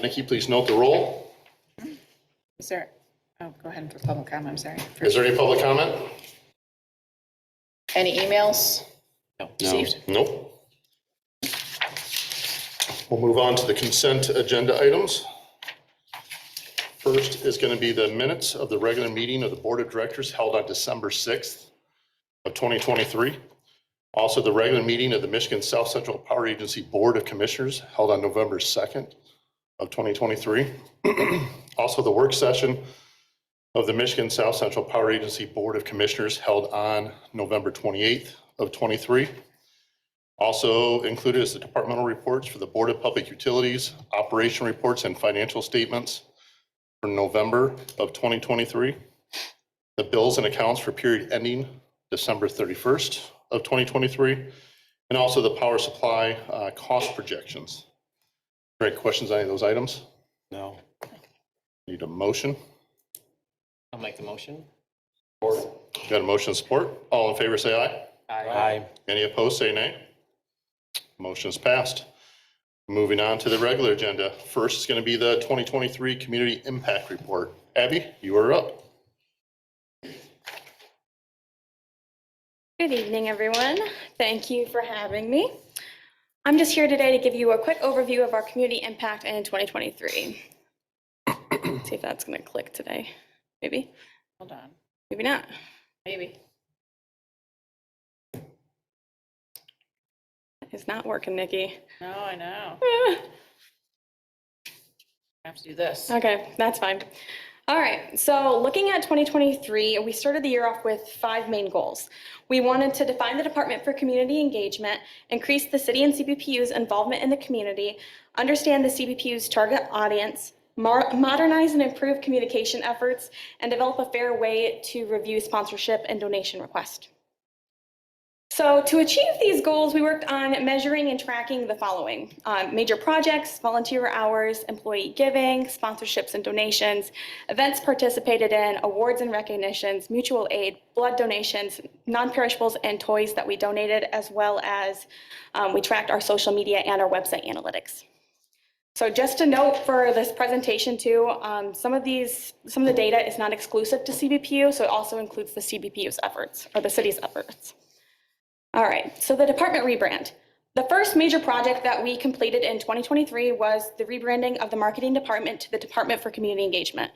Nikki, please note the roll. Is there, oh, go ahead for public comment, I'm sorry. Is there any public comment? Any emails? No. Received? Nope. We'll move on to the consent agenda items. First is going to be the minutes of the regular meeting of the Board of Directors held on December 6th of 2023. Also, the regular meeting of the Michigan South Central Power Agency Board of Commissioners held on November 2nd of 2023. Also, the work session of the Michigan South Central Power Agency Board of Commissioners held on November 28th of 23. Also included is the departmental reports for the Board of Public Utilities, operation reports and financial statements for November of 2023. The bills and accounts for period ending December 31st of 2023, and also the power supply cost projections. Any questions on any of those items? No. Need a motion? I'll make the motion. Got a motion of support? All in favor say aye. Aye. Any opposed say nay. Motion is passed. Moving on to the regular agenda. First is going to be the 2023 Community Impact Report. Abby, you are up. Good evening, everyone. Thank you for having me. I'm just here today to give you a quick overview of our community impact in 2023. See if that's going to click today. Maybe, Hold on, maybe not. maybe. It's not working, Nikki. No, I know. I have to do this. Okay, that's fine. All right, so looking at 2023, we started the year off with 5 main goals. We wanted to define the Department for Community Engagement, increase the city and CBPU's involvement in the community, understand the CBPU's target audience, modernize and improve communication efforts, and develop a fair way to review sponsorship and donation requests. So to achieve these goals, we worked on measuring and tracking the following: major projects, volunteer hours, employee giving, sponsorships and donations, events participated in, awards and recognitions, mutual aid, blood donations, non-perishables, and toys that we donated, as well as we tracked our social media and our website analytics. So just a note for this presentation too, some of the data is not exclusive to CBPU, so it also includes the CBPU's efforts, or the city's efforts. All right, so the department rebrand. The first major project that we completed in 2023 was the rebranding of the marketing department to the Department for Community Engagement.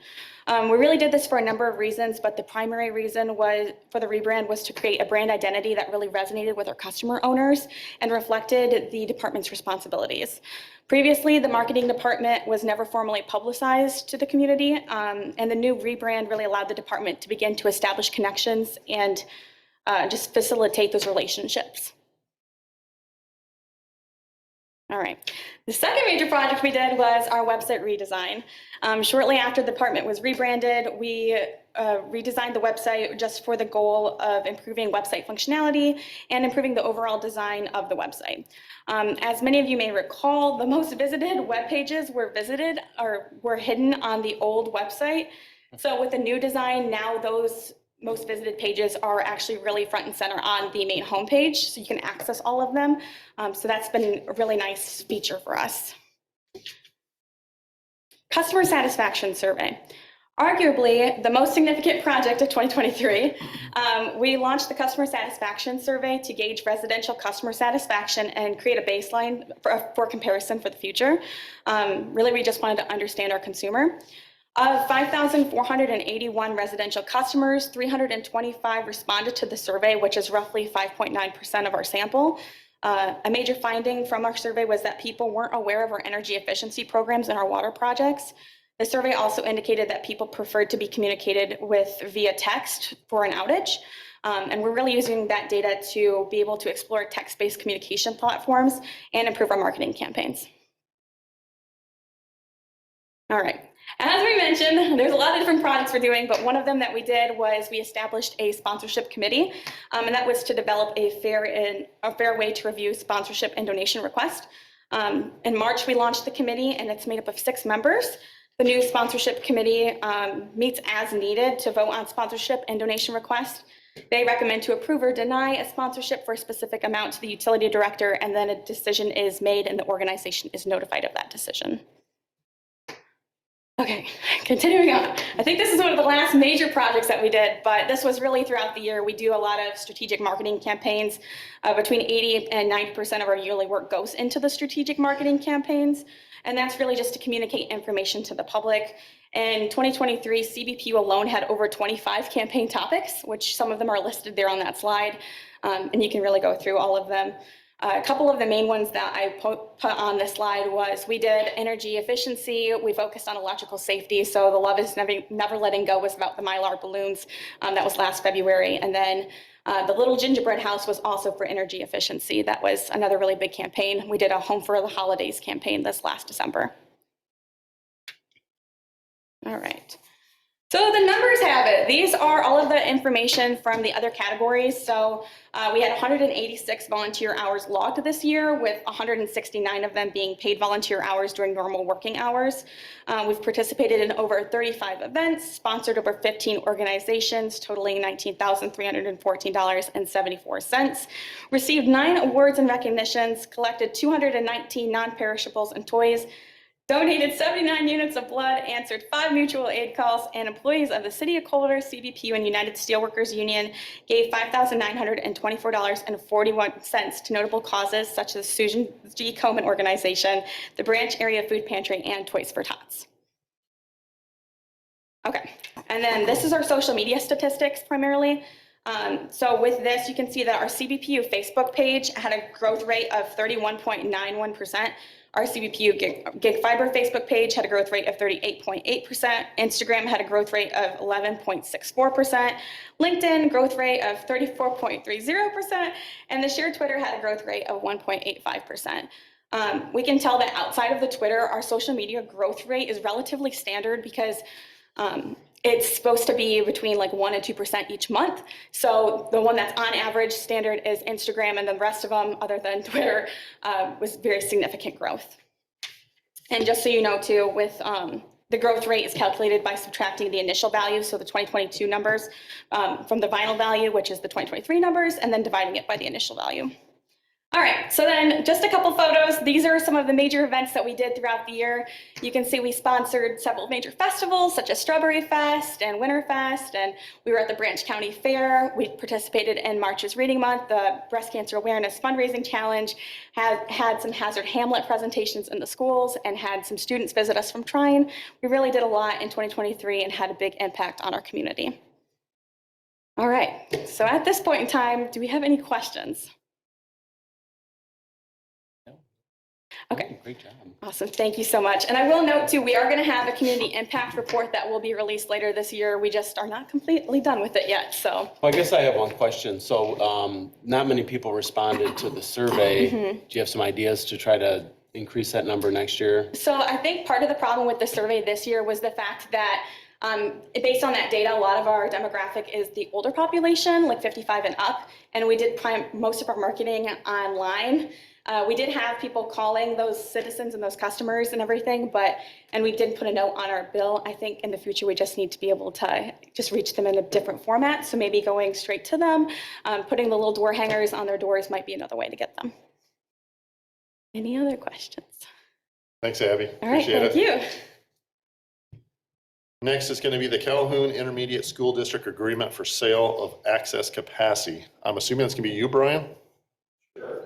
We really did this for a number of reasons, but the primary reason for the rebrand was to create a brand identity that really resonated with our customer owners and reflected the department's responsibilities. Previously, the marketing department was never formally publicized to the community, and the new rebrand really allowed the department to begin to establish connections and just facilitate those relationships. All right. The second major project we did was our website redesign. Shortly after the department was rebranded, we redesigned the website just for the goal of improving website functionality and improving the overall design of the website. As many of you may recall, the most visited web pages were hidden on the old website. So with the new design, now those most visited pages are actually really front and center on the main homepage, so you can access all of them. So that's been a really nice feature for us. Customer satisfaction survey. Arguably the most significant project of 2023, we launched the customer satisfaction survey to gauge residential customer satisfaction and create a baseline for comparison for the future. Really, we just wanted to understand our consumer. Of 5,481 residential customers, 325 responded to the survey, which is roughly 5.9% of our sample. A major finding from our survey was that people weren't aware of our energy efficiency programs and our water projects. The survey also indicated that people preferred to be communicated with via text for an outage. And we're really using that data to be able to explore text-based communication platforms and improve our marketing campaigns. All right. As we mentioned, there's a lot of different projects we're doing, but one of them that we did was we established a sponsorship committee, and that was to develop a fair way to review sponsorship and donation requests. In March, we launched the committee, and it's made up of 6 members. The new sponsorship committee meets as needed to vote on sponsorship and donation requests. They recommend to approve or deny a sponsorship for a specific amount to the utility director, and then a decision is made and the organization is notified of that decision. Okay, continuing on. I think this is one of the last major projects that we did, but this was really throughout the year. We do a lot of strategic marketing campaigns. Between 80 and 90% of our yearly work goes into the strategic marketing campaigns, and that's really just to communicate information to the public. In 2023, CBPU alone had over 25 campaign topics, which some of them are listed there on that slide, and you can really go through all of them. A couple of the main ones that I put on this slide was we did energy efficiency. We focused on electrical safety. So the Love is Never Letting Go was about the Mylar balloons. That was last February. And then the Little Gingerbread House was also for energy efficiency. That was another really big campaign. We did a Home for the Holidays campaign this last December. All right. So the numbers have it. These are all of the information from the other categories. So we had 186 volunteer hours logged this year, with 169 of them being paid volunteer hours during normal working hours. We've participated in over 35 events, sponsored over 15 organizations, totaling $19,314.74, received 9 awards and recognitions, collected 219 non-perishables and toys, donated 79 units of blood, answered 5 mutual aid calls, and employees of the City of Coldwater, CBPU, and United Steelworkers Union gave $5,924.41 to notable causes such as Susan G. Komen Organization, the Branch Area Food Pantry, and Toys for Tots. Okay, and then this is our social media statistics primarily. So with this, you can see that our CBPU Facebook page had a growth rate of 31.91%. Our CBPU Gig Fiber Facebook page had a growth rate of 38.8%. Instagram had a growth rate of 11.64%. LinkedIn growth rate of 34.30%. And the shared Twitter had a growth rate of 1.85%. We can tell that outside of the Twitter, our social media growth rate is relatively standard because it's supposed to be between like 1% and 2% each month. So the one that's on average standard is Instagram, and the rest of them, other than Twitter, was very significant growth. And just so you know too, with the growth rate is calculated by subtracting the initial value, so the 2022 numbers from the final value, which is the 2023 numbers, and then dividing it by the initial value. All right, so then just a couple photos. These are some of the major events that we did throughout the year. You can see we sponsored several major festivals such as Strawberry Fest and Winter Fest, and we were at the Branch County Fair. We participated in March's Reading Month, the Breast Cancer Awareness Fundraising Challenge, had some Hazard Hamlet presentations in the schools, and had some students visit us from Trine. We really did a lot in 2023 and had a big impact on our community. All right, so at this point in time, do we have any questions? Okay. Great job. Awesome. Thank you so much. And I will note too, we are going to have a community impact report that will be released later this year. We just are not completely done with it yet. So Well, I guess I have one question. So not many people responded to the survey. Do you have some ideas to try to increase that number next year? So I think part of the problem with the survey this year was the fact that based on that data, a lot of our demographic is the older population, like 55 and up. And we did most of our marketing online. We did have people calling those citizens and those customers and everything, and we did put a note on our bill. I think in the future, we just need to be able to just reach them in a different format. So maybe going straight to them, putting the little door hangers on their doors might be another way to get them. Any other questions? Thanks, Abby. All right, thank you. Next is going to be the Calhoun Intermediate School District Agreement for Sale of Access Capacity. I'm assuming that's going to be you, Brian? Sure.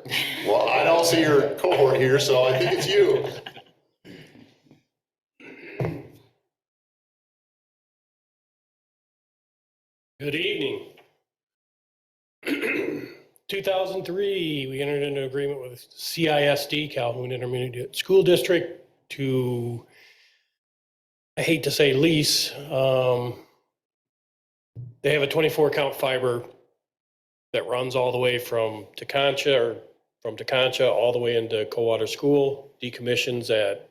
Well, I don't see your cohort here, so I think it's you. Good evening. 2003, we entered into an agreement with CISD, Calhoun Intermediate School District, to, I hate to say lease, they have a 24 count fiber that runs all the way from Teconcha all the way into Coldwater School, decommissions at,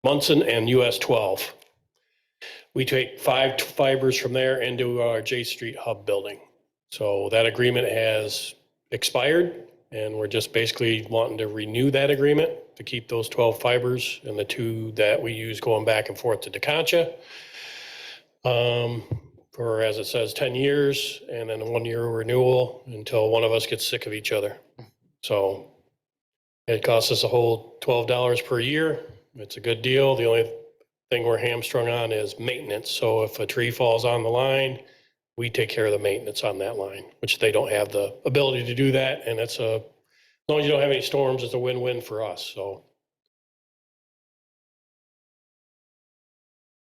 Munson and US 12. We take 5 fibers from there into our J Street Hub building. So that agreement has expired, and we're just basically wanting to renew that agreement to keep those 12 fibers and the 2 that we use going back and forth to Teconcha. For, as it says, 10 years, and then a 1-year renewal until one of us gets sick of each other. So It costs us a whole $12 per year. It's a good deal. The only thing we're hamstrung on is maintenance. So if a tree falls on the line, we take care of the maintenance on that line, which they don't have the ability to do that. And as long as you don't have any storms, it's a win-win for us. So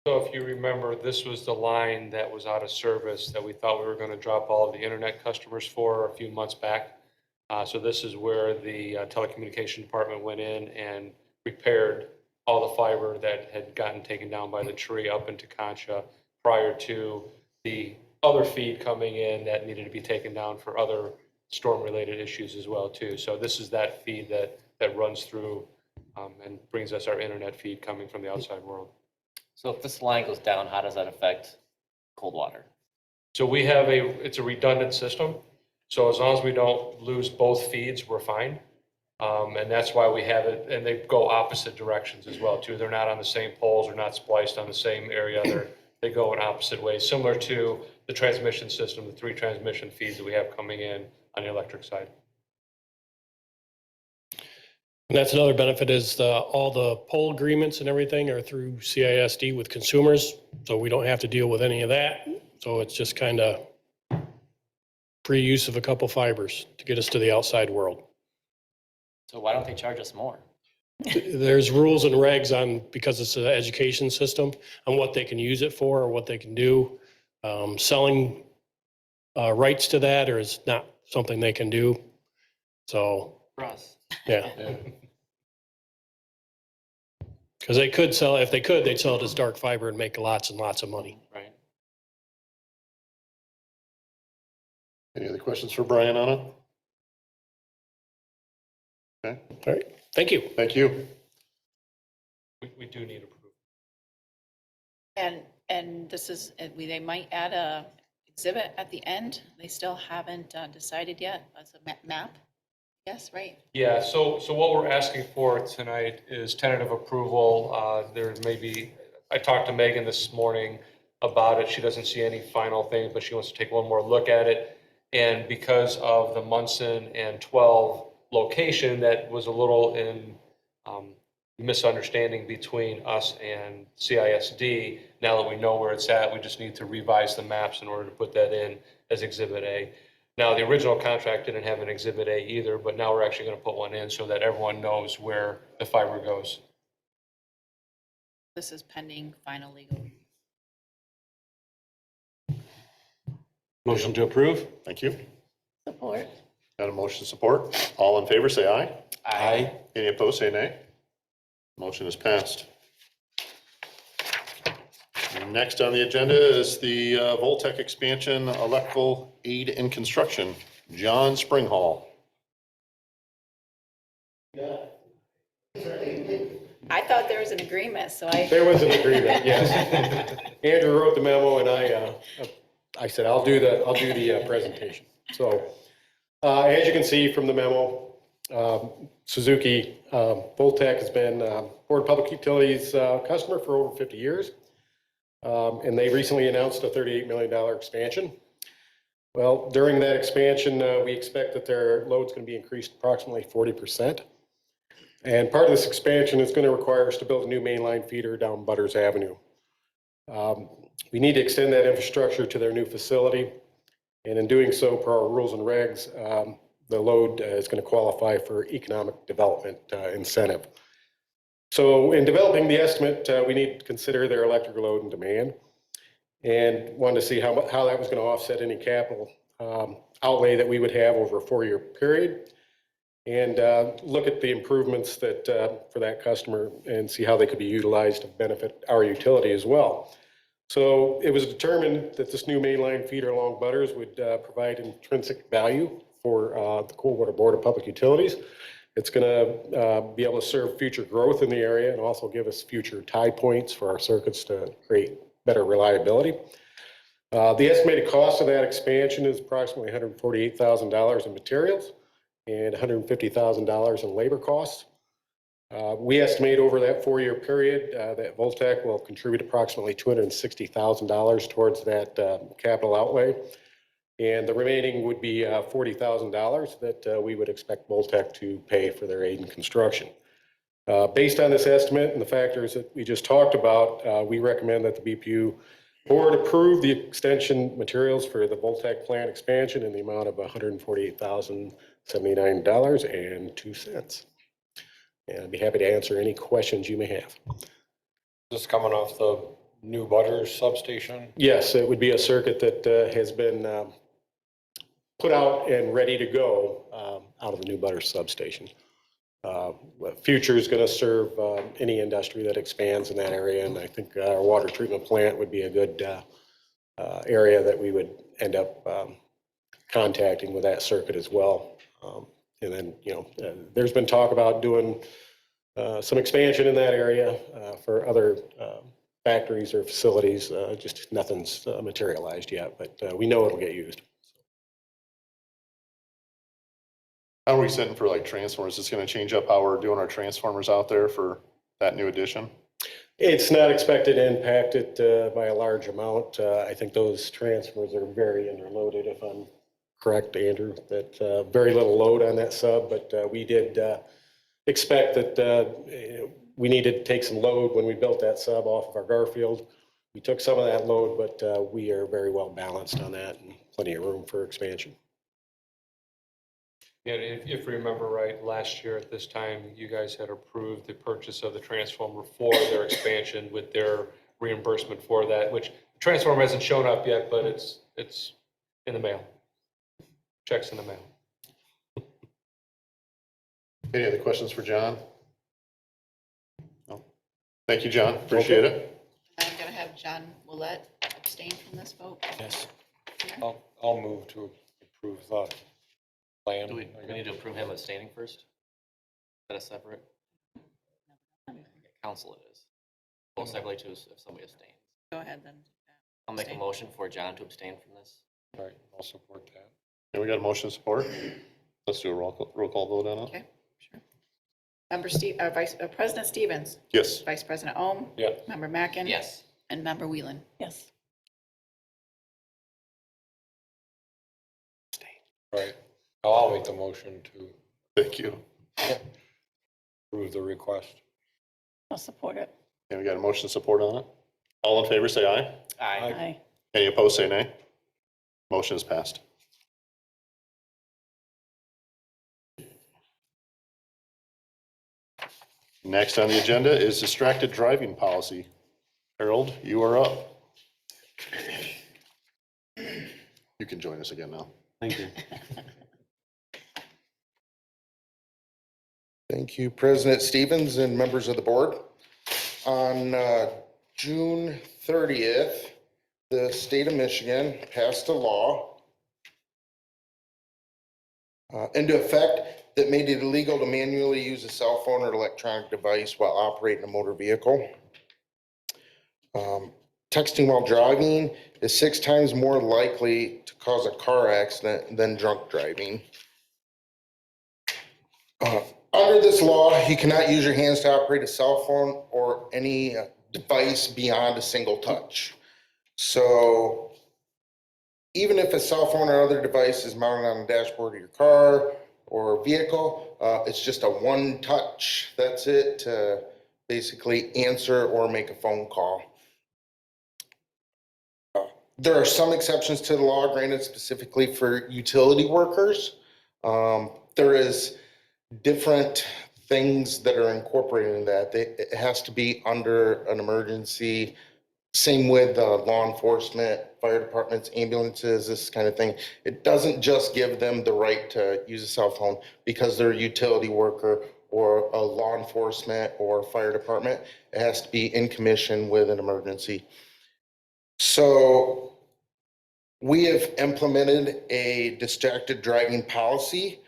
So if you remember, this was the line that was out of service that we thought we were going to drop all of the internet customers for a few months back. So this is where the telecommunication department went in and repaired all the fiber that had gotten taken down by the tree up into Concha prior to the other feed coming in that needed to be taken down for other storm-related issues as well too. So this is that feed that runs through and brings us our internet feed coming from the outside world. So if this line goes down, how does that affect Coldwater? So we have it's a redundant system. So as long as we don't lose both feeds, we're fine. And that's why we have it, and they go opposite directions as well too. They're not on the same poles, they're not spliced on the same area. They go in opposite ways, similar to the transmission system, the 3 transmission feeds that we have coming in on the electric side. and that's another benefit is all the pole agreements and everything are through CISD with consumers. So we don't have to deal with any of that. So it's just kind of free use of a couple fibers to get us to the outside world. So why don't they charge us more? There's rules and regs on, because it's an education system, on what they can use it for or what they can do. Selling rights to that or is not something they can do. So, For us. yeah. Because they could sell, if they could, they'd sell it as dark fiber and make lots and lots of money. Right. Any other questions for Brian on it? Okay, All right, thank you. thank you. We do need approval. And this is, they might add a exhibit at the end. They still haven't decided yet. That's a map. Yes, right. Yeah, so what we're asking for tonight is tentative approval. There may be, I talked to Megan this morning about it. She doesn't see any final things, but she wants to take one more look at it. And because of the Munson and 12 location, that was a little in misunderstanding between us and CISD. Now that we know where it's at, we just need to revise the maps in order to put that in as Exhibit A. Now, the original contract didn't have an Exhibit A either, but now we're actually going to put one in so that everyone knows where the fiber goes. This is pending final legal. Motion to approve? Thank you. Support. Got a motion support. All in favor, say aye. Aye. Any opposed, say nay. Motion is passed. Next on the agenda is the Voltec expansion, electrical aid in construction. John Springhall. I thought there was an agreement, so I, There was an agreement, yes. Andrew wrote the memo and I said, I'll do the presentation. So, as you can see from the memo, Suzuki, Voltec has been Board of Public Utilities customer for over 50 years. And they recently announced a $38 million expansion. Well, during that expansion, we expect that their load's going to be increased approximately 40%. And part of this expansion is going to require us to build a new mainline feeder down Butters Avenue. We need to extend that infrastructure to their new facility. And in doing so, per our rules and regs, the load is going to qualify for economic development incentive. So in developing the estimate, we need to consider their electrical load and demand, and wanted to see how that was going to offset any capital outlay that we would have over a 4-year period, and look at the improvements that for that customer and see how they could be utilized to benefit our utility as well. So it was determined that this new mainline feeder along Butters would provide intrinsic value for the Coldwater Board of Public Utilities. It's going to be able to serve future growth in the area and also give us future tie points for our circuits to create better reliability. The estimated cost of that expansion is approximately $148,000 in materials and $150,000 in labor costs. We estimate over that 4-year period that Voltec will contribute approximately $260,000 towards that capital outlay. And the remaining would be $40,000 that we would expect Voltec to pay for their aid in construction. Based on this estimate and the factors that we just talked about, we recommend that the BPU board approve the extension materials for the Voltec plant expansion in the amount of $148,079.02. And I'd be happy to answer any questions you may have. This coming off the new Butters substation? Yes, it would be a circuit that has been put out and ready to go out of the new Butters substation. Future is going to serve any industry that expands in that area, and I think our water treatment plant would be a good area that we would end up contacting with that circuit as well. And then, there's been talk about doing some expansion in that area for other factories or facilities. Just nothing's materialized yet, but we know it'll get used. How are we setting for like transformers? Is this going to change up how we're doing our transformers out there for that new addition? It's not expected to impact it by a large amount. I think those transformers are very underloaded, if I'm correct, Andrew, that very little load on that sub, but we did expect that we needed to take some load when we built that sub off of our Garfield. We took some of that load, but we are very well balanced on that and plenty of room for expansion. Yeah, if you remember right, last year at this time, you guys had approved the purchase of the transformer for their expansion with their reimbursement for that, which transformer hasn't shown up yet, but it's in the mail. Check's in the mail. Any other questions for John? No. Thank you, John. Appreciate it. I'm going to have John Willett abstain from this vote. Yes. I'll move to approve the plan. Do we need to approve him abstaining first? Is that a separate? Council it is. Well, separately too, if somebody abstains. Go ahead then. I'll make a Abstain. motion for John to abstain from this. All right, I'll support that. And we got a motion of support. Let's do a roll call vote on it. Okay, sure. President Stevens, Yes. Vice President Ohm, Yeah. Member Mackin. Yes. And Member Whelan. Yes. Right. I'll make the motion to Thank you. approve the request. I'll support it. And we got a motion of support on it. All in favor, say aye. Aye. Any opposed, say nay. Motion is passed. Next on the agenda is distracted driving policy. Harold, you are up. You can join us again now. Thank you. Thank you, President Stevens and members of the board. On June 30th, the state of Michigan passed a law into effect that made it illegal to manually use a cell phone or electronic device while operating a motor vehicle. Texting while driving is 6 times more likely to cause a car accident than drunk driving. Under this law, you cannot use your hands to operate a cell phone or any device beyond a single touch. So even if a cell phone or other device is mounted on the dashboard of your car or vehicle, it's just a one touch. That's it to basically answer or make a phone call. There are some exceptions to the law granted specifically for utility workers. There is different things that are incorporated in that. It has to be under an emergency. Same with law enforcement, fire departments, ambulances, this kind of thing. It doesn't just give them the right to use a cell phone because they're a utility worker or a law enforcement or fire department. It has to be in commission with an emergency. So we have implemented a distracted driving policy.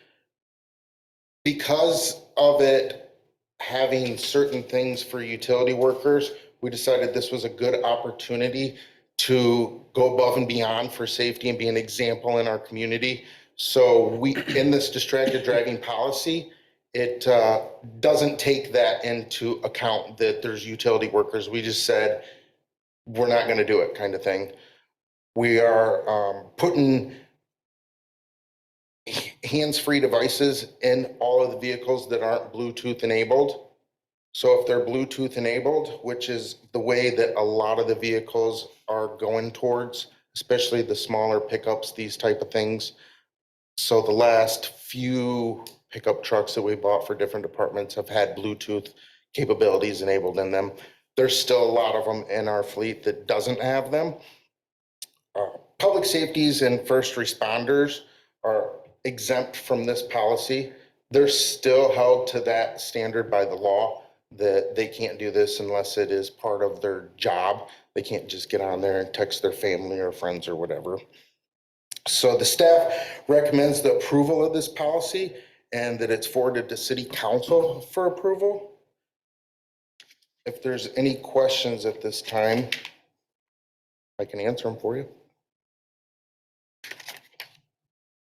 Because of it having certain things for utility workers, we decided this was a good opportunity to go above and beyond for safety and be an example in our community. So in this distracted driving policy, it doesn't take that into account that there's utility workers. We just said, we're not going to do it kind of thing. We are putting hands-free devices in all of the vehicles that aren't Bluetooth enabled. So if they're Bluetooth enabled, which is the way that a lot of the vehicles are going towards, especially the smaller pickups, these type of things. So the last few pickup trucks that we bought for different departments have had Bluetooth capabilities enabled in them. There's still a lot of them in our fleet that doesn't have them. Public safeties and first responders are exempt from this policy. They're still held to that standard by the law that they can't do this unless it is part of their job. They can't just get on there and text their family or friends or whatever. So the staff recommends the approval of this policy and that it's forwarded to City Council for approval. If there's any questions at this time, I can answer them for you.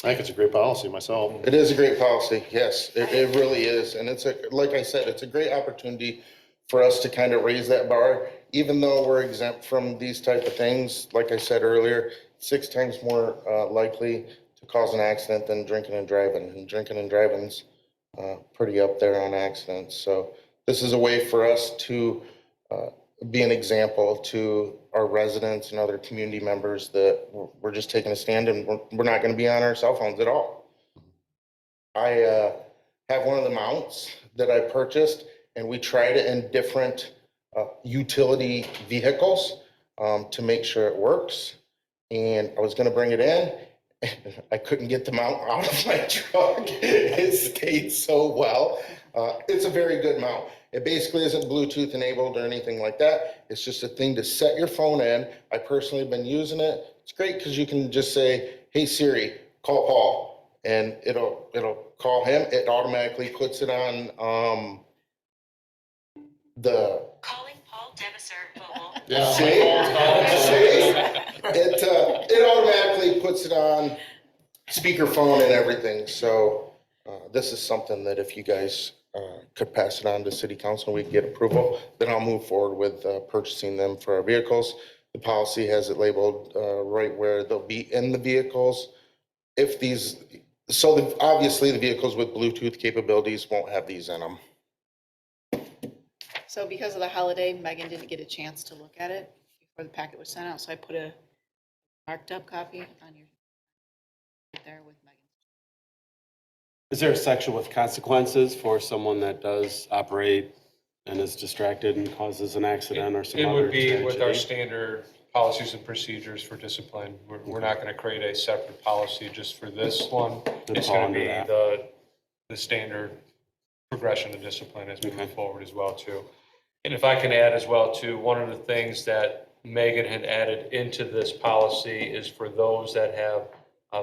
I think it's a great policy myself. It is a great policy, yes, it really is. And it's like I said, it's a great opportunity for us to kind of raise that bar. Even though we're exempt from these type of things, like I said earlier, 6 times more likely to cause an accident than drinking and driving. And drinking and driving's pretty up there on accidents. So this is a way for us to be an example to our residents and other community members that we're just taking a stand and we're not going to be on our cell phones at all. I have one of the mounts that I purchased, and we tried it in different utility vehicles to make sure it works. And I was going to bring it in. I couldn't get the mount out of my truck. It stayed so well. It's a very good mount. It basically isn't Bluetooth enabled or anything like that. It's just a thing to set your phone in. I personally have been using it. It's great because you can just say, hey Siri, call Paul, and it'll call him. It automatically puts it on the Calling Paul Devisser mobile. Yeah. It automatically puts it on speakerphone and everything. So this is something that if you guys could pass it on to City Council, we can get approval, then I'll move forward with purchasing them for our vehicles. The policy has it labeled right where they'll be in the vehicles. If these, obviously the vehicles with Bluetooth capabilities won't have these in them. So because of the holiday, Megan didn't get a chance to look at it before the packet was sent out, so I put a marked up copy on your, right there with Megan. Is there a section with consequences for someone that does operate and is distracted and causes an accident or some It other would be with our tragedy? standard policies and procedures for discipline. We're not going to create a separate policy just for this one. It's fall going to under be that. the standard progression of discipline as we move forward as well too. And if I can add as well too, one of the things that Megan had added into this policy is for those that have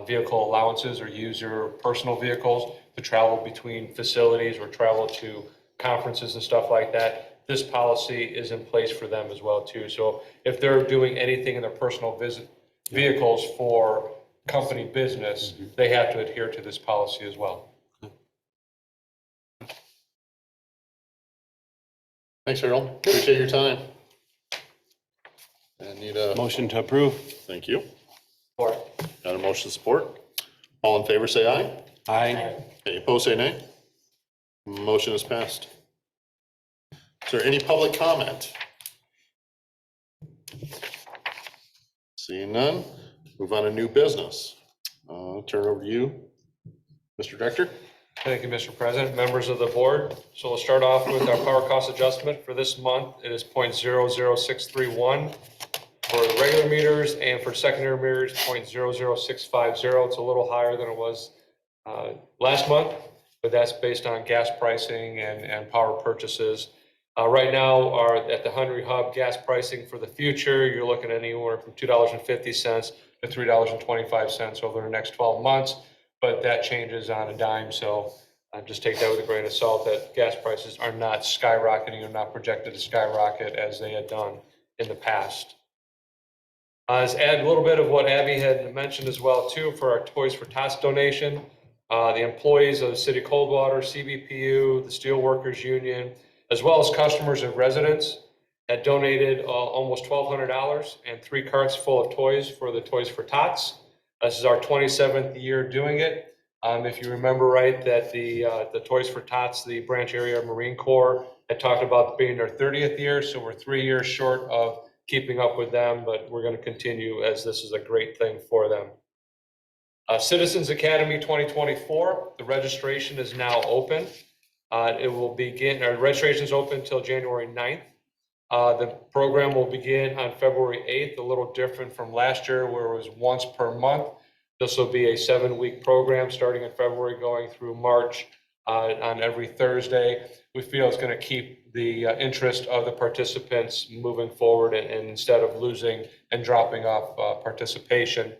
vehicle allowances or use your personal vehicles to travel between facilities or travel to conferences and stuff like that. This policy is in place for them as well too. So if they're doing anything in their personal vehicles for company business, they have to adhere to this policy as well. Thanks, Harold. Appreciate your time. I need a Motion to approve. thank you. Got a motion support. All in favor, say aye. Aye. Any opposed, say nay. Motion is passed. Is there any public comment? Seeing none, move on to new business. Turn it over to you, Mr. Director. Thank you, Mr. President, members of the board. So we'll start off with our power cost adjustment for this month. It is 0.00631 for the regular meters, and for secondary meters, 0.00650. It's a little higher than it was last month, but that's based on gas pricing and power purchases. Right now, at the Henry Hub gas pricing for the future, you're looking at anywhere from $2.50 to $3.25 over the next 12 months. But that changes on a dime, so just take that with a grain of salt, that gas prices are not skyrocketing or not projected to skyrocket as they had done in the past. Let's add a little bit of what Abby had mentioned as well too for our Toys for Tots donation. The employees of the City of Coldwater, CBPU, the Steelworkers Union, as well as customers and residents had donated almost $1,200 and 3 carts full of toys for the Toys for Tots. This is our 27th year doing it. If you remember right, that the Toys for Tots, the Branch Area Marine Corps, had talked about being their 30th year, so we're 3 years short of keeping up with them, but we're going to continue as this is a great thing for them. Citizens Academy 2024, the registration is now open. It will begin, our registration is open until January 9th. The program will begin on February 8th, a little different from last year where it was once per month. This will be a 7-week program starting in February, going through March on every Thursday. We feel it's going to keep the interest of the participants moving forward and instead of losing and dropping off participation.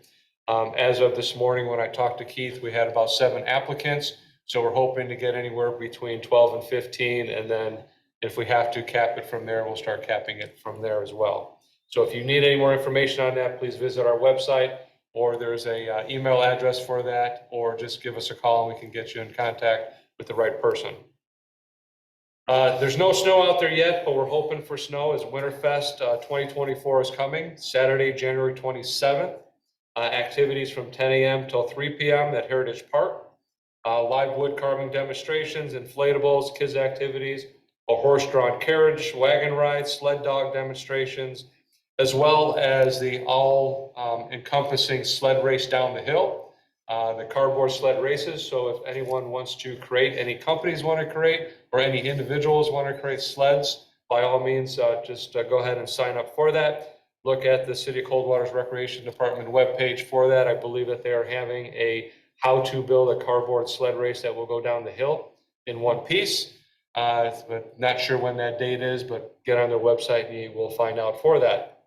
As of this morning, when I talked to Keith, we had about 7 applicants. So we're hoping to get anywhere between 12 and 15. And then if we have to cap it from there, we'll start capping it from there as well. So if you need any more information on that, please visit our website, or there's a email address for that, or just give us a call and we can get you in contact with the right person. There's no snow out there yet, but we're hoping for snow as Winterfest 2024 is coming, Saturday, January 27th. Activities from 10 a.m. till 3 p.m. at Heritage Park. Live wood carving demonstrations, inflatables, kids activities, a horse-drawn carriage, wagon ride, sled dog demonstrations, as well as the all-encompassing sled race down the hill, the cardboard sled races. So if anyone wants to create, any companies want to create, or any individuals want to create sleds, by all means, just go ahead and sign up for that. Look at the City of Coldwater's Recreation Department webpage for that. I believe that they are having a how to build a cardboard sled race that will go down the hill in one piece. But not sure when that date is, but get on their website and you will find out for that.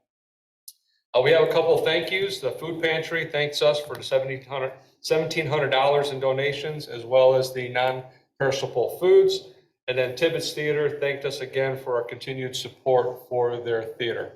We have a couple of thank yous. The food pantry thanks us for the $1,700 in donations, as well as the non-perishable foods. And then Tibbetts Theater thanked us again for our continued support for their theater.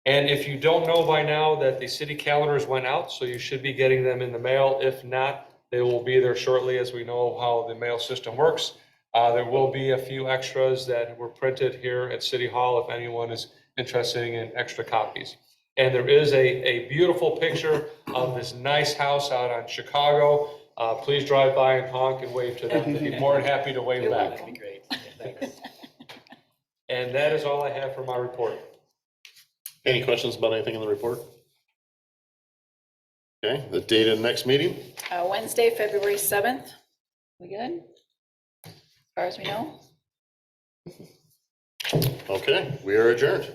And if you don't know by now that the city calendars went out, so you should be getting them in the mail. If not, they will be there shortly, as we know how the mail system works. There will be a few extras that were printed here at City Hall if anyone is interested in extra copies. And there is a beautiful picture of this nice house out on Chicago. Please drive by and honk and wave to them. They'd be more than happy to wave back. That'd be great. Thanks. And that is all I have for my report. Any questions about anything in the report? Okay, the date of the next meeting? Wednesday, February 7th. We good? As far as we know? Okay, we are adjourned.